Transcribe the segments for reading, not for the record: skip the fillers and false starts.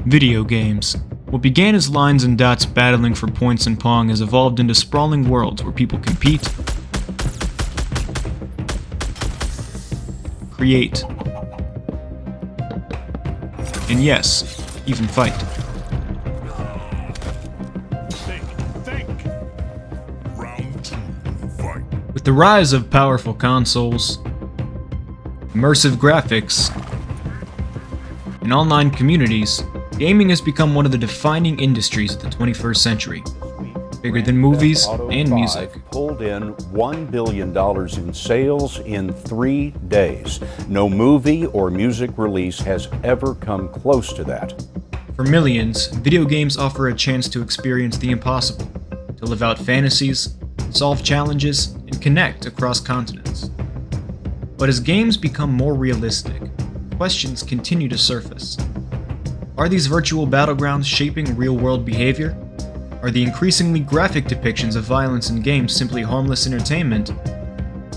Video games. What began as lines and dots battling for points in Pong has evolved into sprawling worlds where people compete, create, and yes, even fight. Think. Round 2, fight. With the rise of powerful consoles, immersive graphics, and online communities, gaming has become one of the defining industries of the 21st century, bigger than movies and music. Pulled in $1 billion in sales in 3 days. No movie or music release has ever come close to that. For millions, video games offer a chance to experience the impossible, to live out fantasies, solve challenges, and connect across continents. But as games become more realistic, questions continue to surface. Are these virtual battlegrounds shaping real-world behavior? Are the increasingly graphic depictions of violence in games simply harmless entertainment?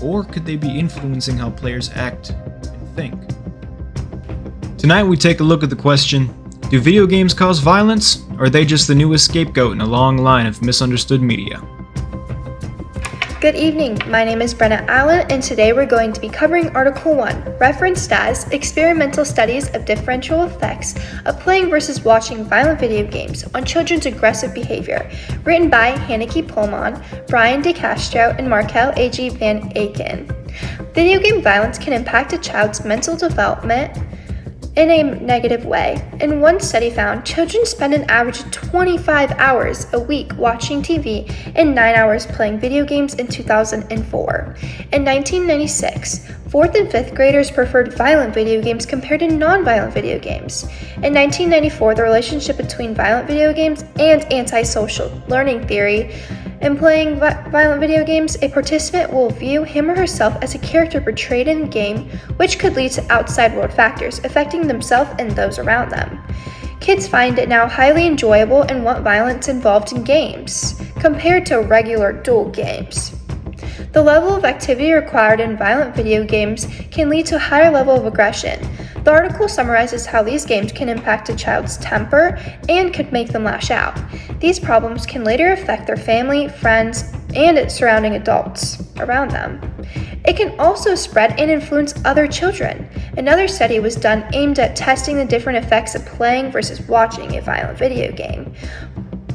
Or could they be influencing how players act and think? Tonight we take a look at the question, do video games cause violence, or are they just the newest scapegoat in a long line of misunderstood media? Good evening, my name is Brenna Allen, and today we're going to be covering Article 1, referenced as Experimental Studies of Differential Effects of Playing versus Watching Violent Video Games on Children's Aggressive Behavior, written by Hanneke Pullman, Brian DeCastro, and Markel A.G. Van Aken. Video game violence can impact a child's mental development in a negative way. In one study found, children spend an average of 25 hours a week watching TV and 9 hours playing video games in 2004. In 1996, 4th and 5th graders preferred violent video games compared to non-violent video games. In 1994, the relationship between violent video games and antisocial learning theory. In playing violent video games, a participant will view him or herself as a character portrayed in the game, which could lead to outside world factors affecting themselves and those around them. Kids find it now highly enjoyable and want violence involved in games, compared to regular adult games. The level of activity required in violent video games can lead to a higher level of aggression. The article summarizes how these games can impact a child's temper and could make them lash out. These problems can later affect their family, friends, and surrounding adults around them. It can also spread and influence other children. Another study was done aimed at testing the different effects of playing versus watching a violent video game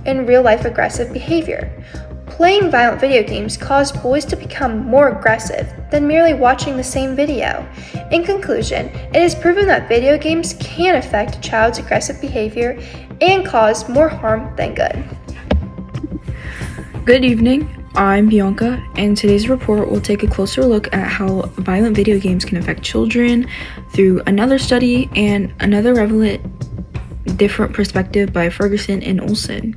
in real-life aggressive behavior. Playing violent video games caused boys to become more aggressive than merely watching the same video. In conclusion, it is proven that video games can affect a child's aggressive behavior and cause more harm than good. Good evening, I'm Bianca, and today's report will take a closer look at how violent video games can affect children through another study and another relevant different perspective by Ferguson and Olson.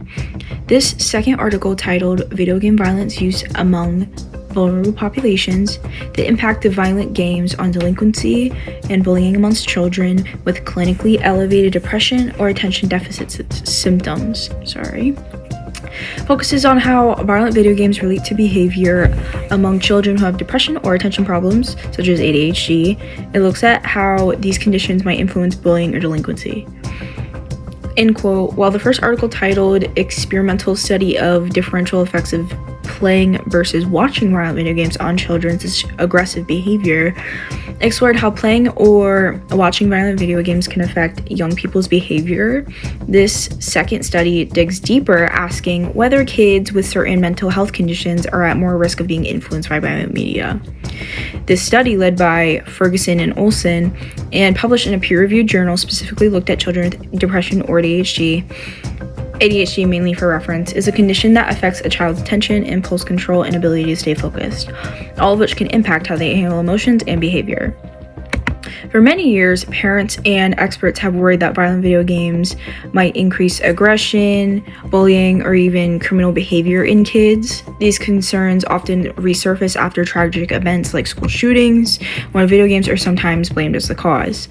This second article, titled Video Game Violence Use Among Vulnerable Populations, the Impact of Violent Games on Delinquency and Bullying Amongst Children with Clinically Elevated Depression or Attention Deficit Symptoms, focuses on how violent video games relate to behavior among children who have depression or attention problems, such as ADHD. It looks at how these conditions might influence bullying or delinquency. End quote. While the first article, titled Experimental Study of Differential Effects of Playing versus Watching Violent Video Games on Children's Aggressive Behavior, explored how playing or watching violent video games can affect young people's behavior. This second study digs deeper, asking whether kids with certain mental health conditions are at more risk of being influenced by violent media. This study, led by Ferguson and Olson and published in a peer-reviewed journal, specifically looked at children with depression or ADHD. ADHD, mainly for reference, is a condition that affects a child's attention, impulse control, and ability to stay focused, all of which can impact how they handle emotions and behavior. For many years, parents and experts have worried that violent video games might increase aggression, bullying, or even criminal behavior in kids. These concerns often resurface after tragic events like school shootings, when video games are sometimes blamed as the cause.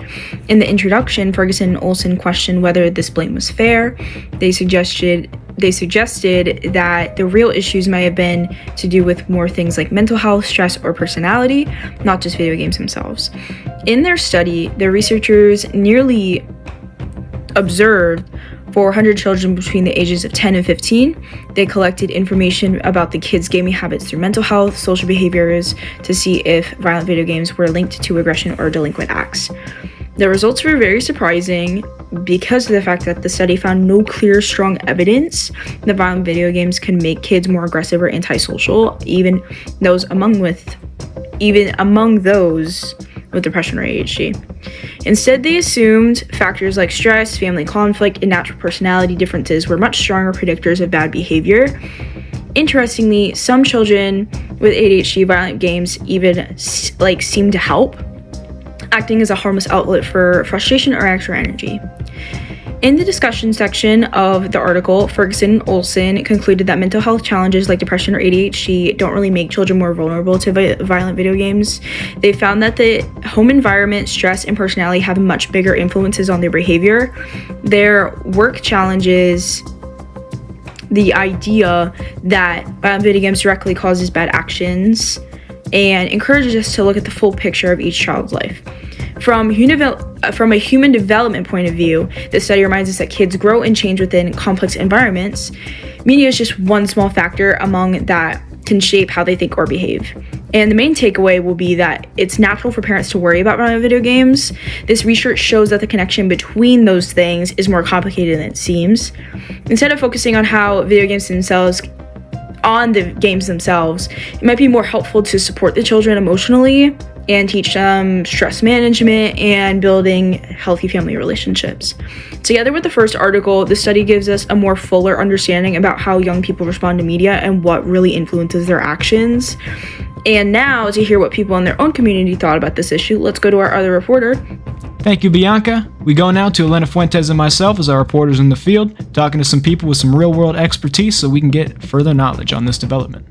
In the introduction, Ferguson and Olson questioned whether this blame was fair. They suggested that the real issues might have been to do with more things like mental health, stress, or personality, not just video games themselves. In their study, the researchers nearly observed 400 children between the ages of 10 and 15. They collected information about the kids' gaming habits through mental health, social behaviors, to see if violent video games were linked to aggression or delinquent acts. The results were very surprising because of the fact that the study found no clear, strong evidence that violent video games can make kids more aggressive or antisocial, even among those with depression or ADHD. Instead, they assumed factors like stress, family conflict, and natural personality differences were much stronger predictors of bad behavior. Interestingly, some children with ADHD, violent games even seem to help, acting as a harmless outlet for frustration or extra energy. In the discussion section of the article, Ferguson and Olson concluded that mental health challenges like depression or ADHD don't really make children more vulnerable to violent video games. They found that the home environment, stress, and personality have much bigger influences on their behavior. Their work challenges the idea that violent video games directly causes bad actions and encourages us to look at the full picture of each child's life. From a human development point of view, this study reminds us that kids grow and change within complex environments. Media is just one small factor among that can shape how they think or behave. And the main takeaway will be that it's natural for parents to worry about violent video games. This research shows that the connection between those things is more complicated than it seems. Instead of focusing on how video games themselves, it might be more helpful to support the children emotionally and teach them stress management and building healthy family relationships. Together with the first article, the study gives us a more fuller understanding about how young people respond to media and what really influences their actions. And now, to hear what people in their own community thought about this issue, let's go to our other reporter. Thank you, Bianca. We go now to Elena Fuentez and myself as our reporters in the field, talking to some people with some real-world expertise so we can get further knowledge on this development.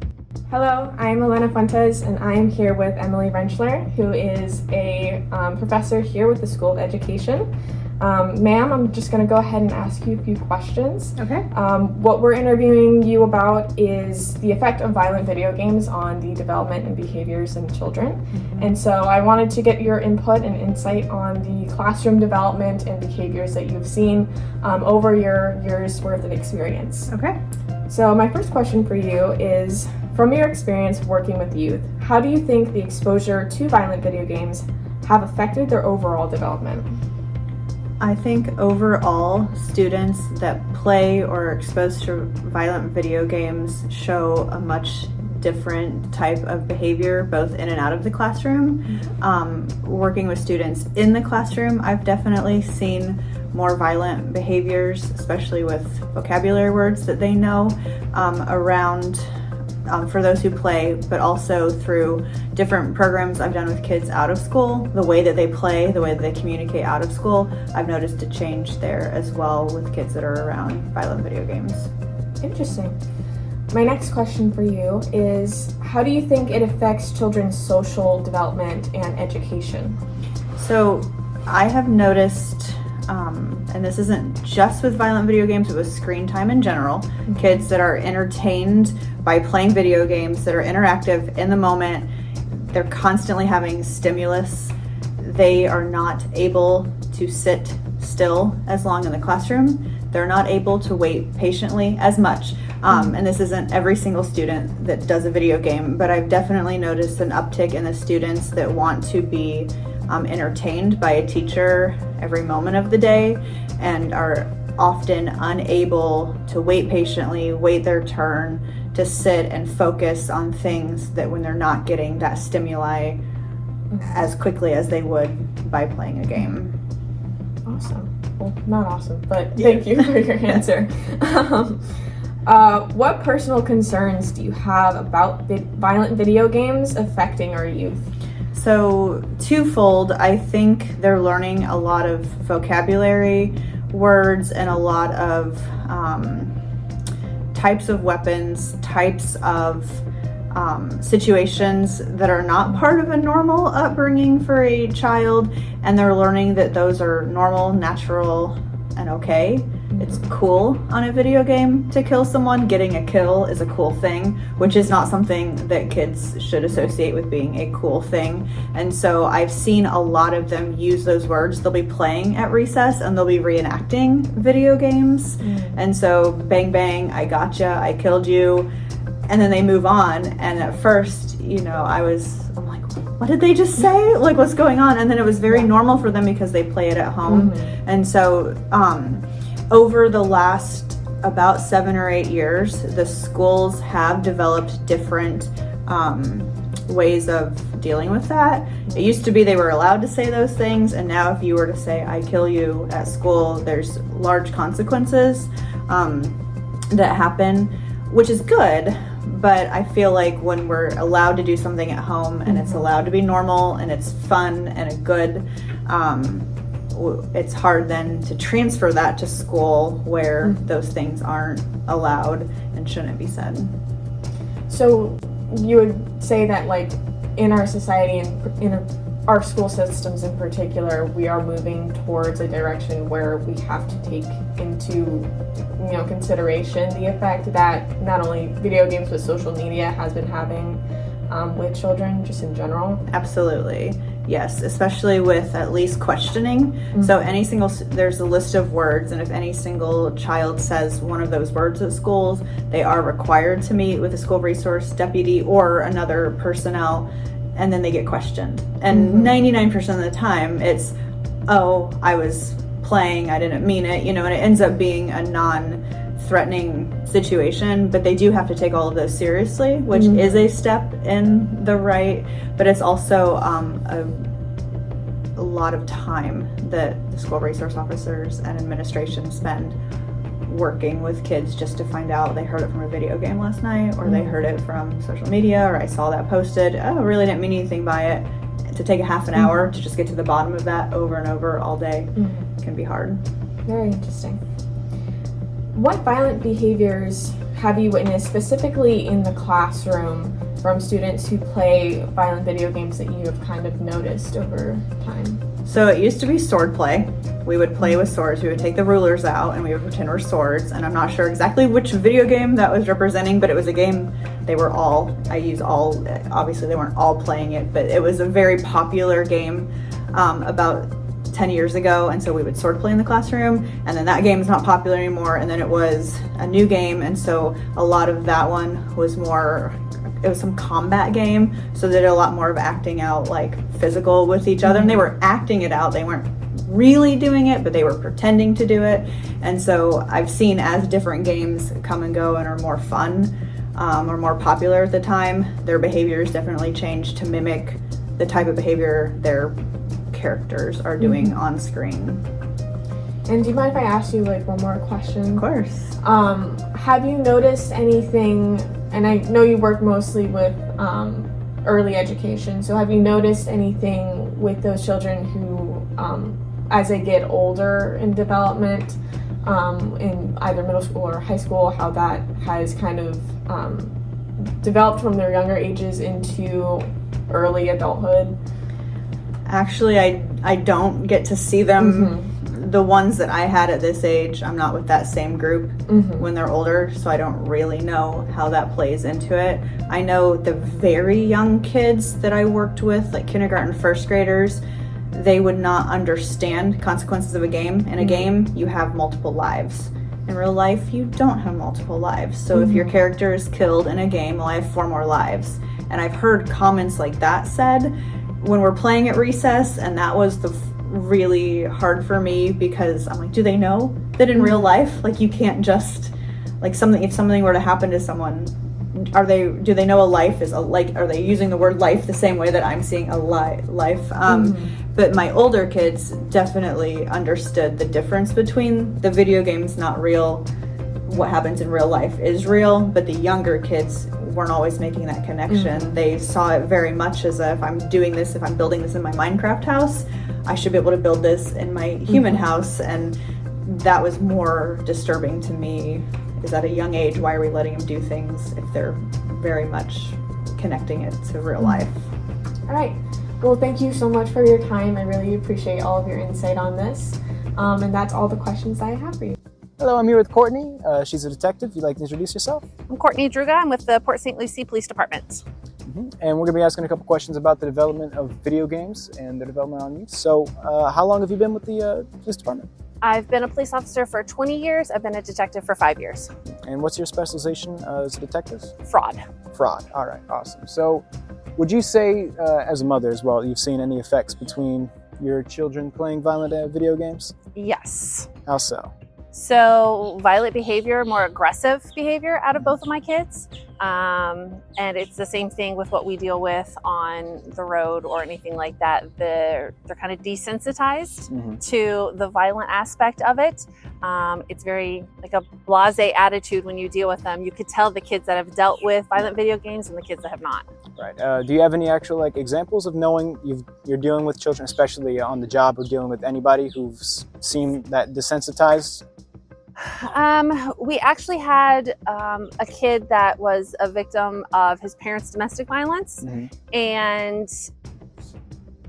Hello, I'm Elena Fuentez, and I am here with Emily Rentschler, who is a professor here with the School of Education. Ma'am, I'm just going to go ahead and ask you a few questions. Okay. What we're interviewing you about is the effect of violent video games on the development and behaviors in children. Mm-hmm. And so I wanted to get your input and insight on the classroom development and behaviors that you've seen over your year's worth of experience. Okay. So my first question for you is, from your experience working with youth, how do you think the exposure to violent video games have affected their overall development? I think overall, students that play or are exposed to violent video games show a much different type of behavior, both in and out of the classroom. Working with students in the classroom, I've definitely seen more violent behaviors, especially with vocabulary words that they know, around for those who play, but also through different programs I've done with kids out of school. The way that they play, the way that they communicate out of school, I've noticed a change there as well with kids that are around violent video games. Interesting. My next question for you is, how do you think it affects children's social development and education? So I have noticed, and this isn't just with violent video games, but with screen time in general, kids that are entertained by playing video games that are interactive in the moment, they're constantly having stimulus. They are not able to sit still as long in the classroom. They're not able to wait patiently as much. And this isn't every single student that does a video game, but I've definitely noticed an uptick in the students that want to be entertained by a teacher every moment of the day and are often unable to wait patiently, wait their turn, to sit and focus on things that when they're not getting that stimuli as quickly as they would by playing a game. Awesome. Well, not awesome, but thank you for your answer. What personal concerns do you have about violent video games affecting our youth? So twofold, I think they're learning a lot of vocabulary words and a lot of types of weapons, types of situations that are not part of a normal upbringing for a child, and they're learning that those are normal, natural, and okay. It's cool on a video game to kill someone. Getting a kill is a cool thing, which is not something that kids should associate with being a cool thing. And so I've seen a lot of them use those words. They'll be playing at recess and they'll be reenacting video games. And so bang, bang, I gotcha, I killed you. And then they move on. And at first, I'm like, what did they just say? Like, what's going on? And then it was very normal for them because they play it at home. And so, over the last about 7 or 8 years, the schools have developed different ways of dealing with that. It used to be they were allowed to say those things, and now if you were to say, I kill you at school, there's large consequences that happen, which is good. But I feel like when we're allowed to do something at home and it's allowed to be normal and it's fun and good, it's hard then to transfer that to school where those things aren't allowed and shouldn't be said. So you would say that, like, in our society and in our school systems in particular, we are moving towards a direction where we have to take into consideration the effect that not only video games but social media has been having with children just in general. Absolutely. Yes, especially with at least questioning. So there's a list of words, and if any single child says one of those words at schools, they are required to meet with a school resource deputy or another personnel, and then they get questioned. And 99% of the time it's, oh, I was playing, I didn't mean it, and it ends up being a non-threatening situation, but they do have to take all of those seriously, which is a step in the right, but it's also a lot of time that the school resource officers and administration spend working with kids just to find out they heard it from a video game last night, or they heard it from social media, or I saw that posted, oh, I really didn't mean anything by it. To take a half an hour to just get to the bottom of that over and over all day can be hard. Very interesting. What violent behaviors have you witnessed specifically in the classroom from students who play violent video games that you have kind of noticed over time? So it used to be sword play. We would play with swords. We would take the rulers out and we would pretend we're swords. And I'm not sure exactly which video game that was representing, but it was a game obviously they weren't all playing it, but it was a very popular game about 10 years ago. And so we would sword play in the classroom, and then that game is not popular anymore. And then it was a new game. And so a lot of that one was it was some combat game. So they did a lot more of acting out, like physical with each other. And they were acting it out. They weren't really doing it, but they were pretending to do it. And so I've seen, as different games come and go and are more fun or more popular at the time, their behaviors definitely change to mimic the type of behavior their characters are doing on screen. And do you mind if I ask you one more question? Of course. Have you noticed anything, and I know you work mostly with early education, so have you noticed anything with those children who, as they get older in development, in either middle school or high school, how that has kind of developed from their younger ages into early adulthood? Actually, I don't get to see them. The ones that I had at this age, I'm not with that same group when they're older, so I don't really know how that plays into it. I know the very young kids that I worked with, like kindergarten, first graders, they would not understand consequences of a game. In a game, you have multiple lives. In real life, you don't have multiple lives. So if your character is killed in a game, well, I have 4 more lives. And I've heard comments like that said when we're playing at recess, and that was really hard for me, because I'm like, do they know that in real life, like, you can't just, like, if something were to happen to someone, do they know a life is are they using the word life the same way that I'm seeing a life? But my older kids definitely understood the difference between the video game's not real, what happens in real life is real, but the younger kids weren't always making that connection. They saw it very much as if I'm building this in my Minecraft house, I should be able to build this in my human house. And that was more disturbing to me, is at a young age, why are we letting them do things if they're very much connecting it to real life? All right. Well, thank you so much for your time. I really appreciate all of your insight on this. And that's all the questions I have for you. Hello, I'm here with Courtney. She's a detective. You'd like to introduce yourself? I'm Courtney Druga. I'm with the Port St. Lucie Police Department. And we're going to be asking a couple questions about the development of video games and their development on youth. So, how long have you been with the police department? I've been a police officer for 20 years. I've been a detective for 5 years. And what's your specialization as a detective? Fraud. Fraud. All right, awesome. So, would you say, as a mother as well, you've seen any effects between your children playing violent video games? Yes. How so? So violent behavior, more aggressive behavior out of both of my kids. And it's the same thing with what we deal with on the road or anything like that. They're kind of desensitized to the violent aspect of it. It's very like a blasé attitude when you deal with them. You could tell the kids that have dealt with violent video games and the kids that have not. Right. Do you have any actual examples of knowing you're dealing with children, especially on the job, or dealing with anybody who's seen that desensitized? We actually had a kid that was a victim of his parents' domestic violence. And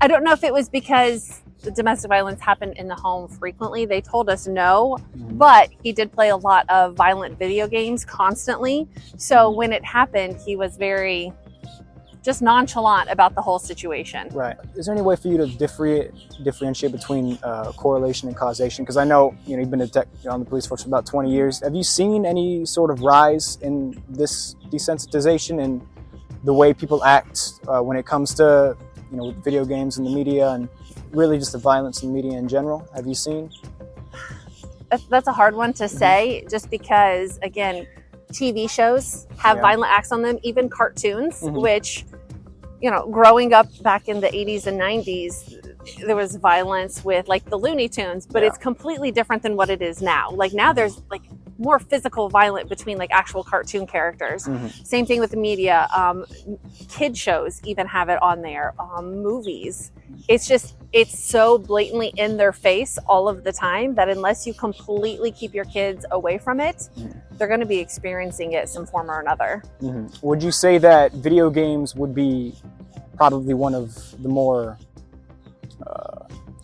I don't know if it was because the domestic violence happened in the home frequently. They told us no, but he did play a lot of violent video games constantly. So when it happened, he was very just nonchalant about the whole situation. Right. Is there any way for you to differentiate between correlation and causation? Because I know you've been on the police force for about 20 years. Have you seen any sort of rise in this desensitization and the way people act when it comes to with video games and the media and really just the violence in the media in general? Have you seen? That's a hard one to say, just because again, TV shows have violent acts on them, even cartoons, which, growing up back in the 80s and 90s, there was violence with the Looney Tunes, but it's completely different than what it is now. Now there's more physical violence between actual cartoon characters. Same thing with the media. Kid shows even have it on there. Movies. It's so blatantly in their face all of the time that unless you completely keep your kids away from it, they're going to be experiencing it some form or another. Would you say that video games would be probably one of the more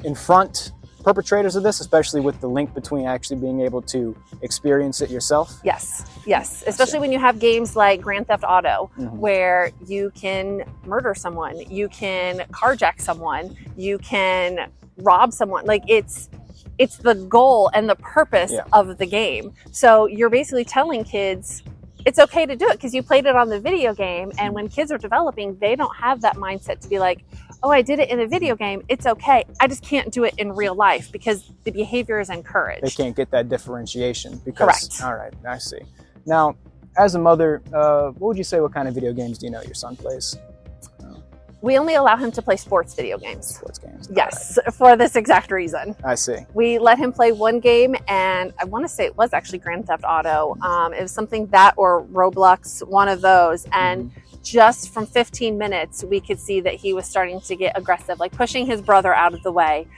in front perpetrators of this, especially with the link between actually being able to experience it yourself? Yes, especially when you have games like Grand Theft Auto, where you can murder someone, you can carjack someone, you can rob someone. It's the goal and the purpose of the game. So you're basically telling kids it's okay to do it because you played it on the video game. And when kids are developing, they don't have that mindset to be like, oh, I did it in a video game, it's okay. I just can't do it in real life because the behavior is encouraged. They can't get that differentiation. Correct. All right, I see. Now, as a mother, what would you say, what kind of video games do you know your son plays? We only allow him to play sports video games. Sports games. Yes, for this exact reason. I see. We let him play one game, and I want to say it was actually Grand Theft Auto. It was something that or Roblox, one of those. And just from 15 minutes, we could see that he was starting to get aggressive, pushing his brother out of the way.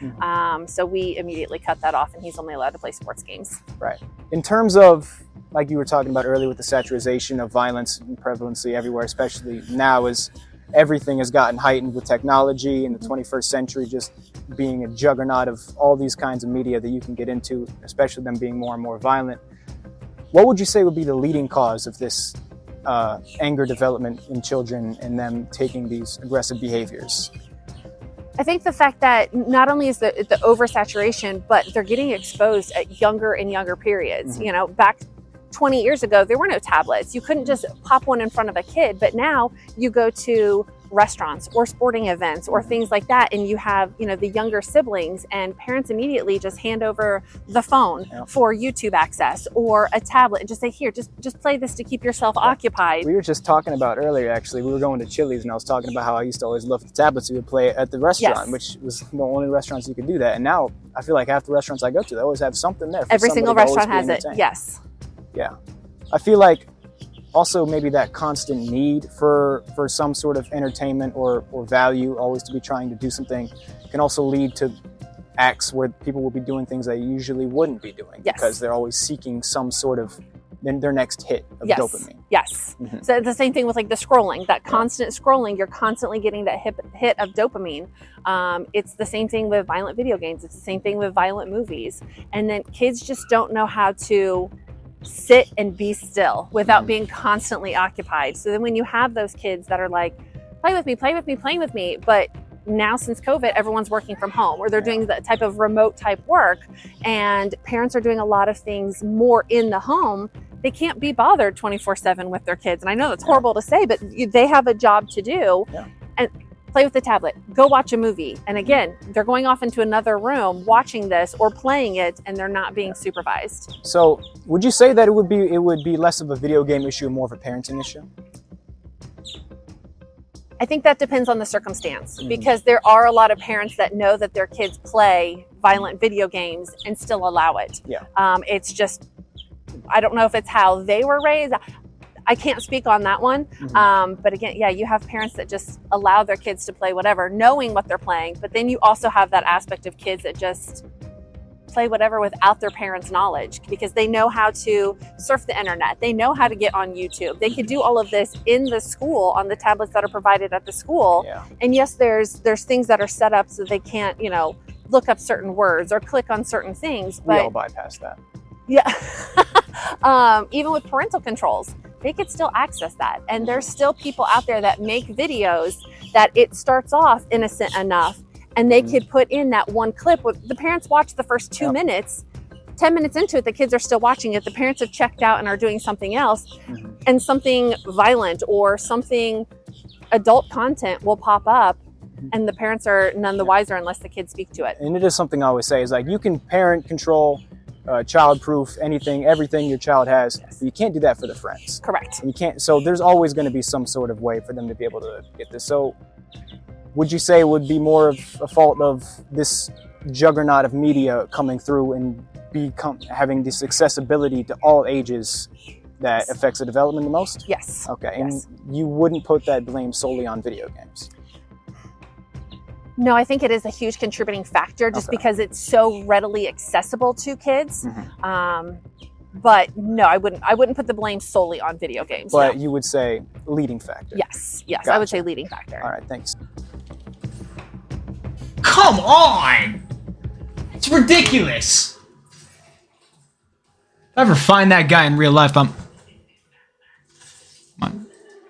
So we immediately cut that off, and he's only allowed to play sports games. Right. In terms of, like you were talking about earlier with the saturation of violence and prevalency everywhere, especially now as everything has gotten heightened with technology in the 21st century, just being a juggernaut of all these kinds of media that you can get into, especially them being more and more violent. What would you say would be the leading cause of this anger development in children and them taking these aggressive behaviors? I think the fact that not only is the oversaturation, but they're getting exposed at younger and younger periods. Back 20 years ago, there were no tablets. You couldn't just pop one in front of a kid, but now you go to restaurants or sporting events or things like that, and you have the younger siblings, and parents immediately just hand over the phone for YouTube access or a tablet and just say, here, just play this to keep yourself occupied. We were just talking about earlier, actually, we were going to Chili's, and I was talking about how I used to always love the tablets we would play at the restaurant, which was the only restaurants you could do that. And now I feel like half the restaurants I go to, they always have something there for every single restaurant has it. Yes. Yeah. I feel like also maybe that constant need for some sort of entertainment or value, always to be trying to do something, can also lead to acts where people will be doing things they usually wouldn't be doing because they're always seeking some sort of their next hit of dopamine. Yes. So it's the same thing with like the scrolling, that constant scrolling. You're constantly getting that hit of dopamine. It's the same thing with violent video games. It's the same thing with violent movies. And then kids just don't know how to sit and be still without being constantly occupied. So then when you have those kids that are like, play with me, playing with me, but now since COVID, everyone's working from home, or they're doing that type of remote type work, and parents are doing a lot of things more in the home. They can't be bothered 24/7 with their kids. And I know that's horrible to say, but they have a job to do. And play with the tablet, go watch a movie. And again, they're going off into another room watching this or playing it, and they're not being supervised. So would you say that it would be less of a video game issue and more of a parenting issue? I think that depends on the circumstance, because there are a lot of parents that know that their kids play violent video games and still allow it. It's just, I don't know if it's how they were raised. I can't speak on that one. But again, you have parents that just allow their kids to play whatever, knowing what they're playing. But then you also have that aspect of kids that just play whatever without their parents' knowledge, because they know how to surf the internet. They know how to get on YouTube. They could do all of this in the school on the tablets that are provided at the school. And yes, there's things that are set up so they can't, look up certain words or click on certain things. But we all bypass that. Even with parental controls, they could still access that. And there's still people out there that make videos that it starts off innocent enough, and they could put in that one clip where the parents watch the first 2 minutes, 10 minutes into it, the kids are still watching it. The parents have checked out and are doing something else, and something violent or something adult content will pop up, and the parents are none the wiser unless the kids speak to it. And it is something I always say is like, you can parent control, child-proof, everything your child has. But you can't do that for their friends. Correct. And you can't. So there's always going to be some sort of way for them to be able to get this. So would you say it would be more of a fault of this juggernaut of media coming through and having this accessibility to all ages that affects the development the most? Yes. Okay. And you wouldn't put that blame solely on video games? No, I think it is a huge contributing factor just because it's so readily accessible to kids. But no, I wouldn't put the blame solely on video games. But you would say leading factor? Yes, Gotcha. I would say leading factor. All right, thanks. Come on! It's ridiculous! If I ever find that guy in real life,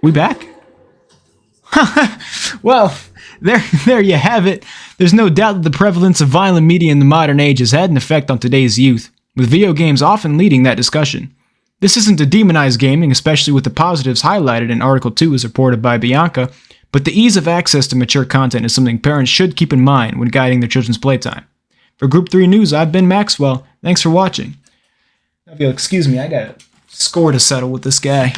we back? Well, there you have it. There's no doubt that the prevalence of violent media in the modern age has had an effect on today's youth, with video games often leading that discussion. This isn't to demonize gaming, especially with the positives highlighted in Article 2 as reported by Bianca, but the ease of access to mature content is something parents should keep in mind when guiding their children's playtime. For Group 3 News, I've been Maxwell. Thanks for watching. Now, if you'll excuse me, I got a score to settle with this guy.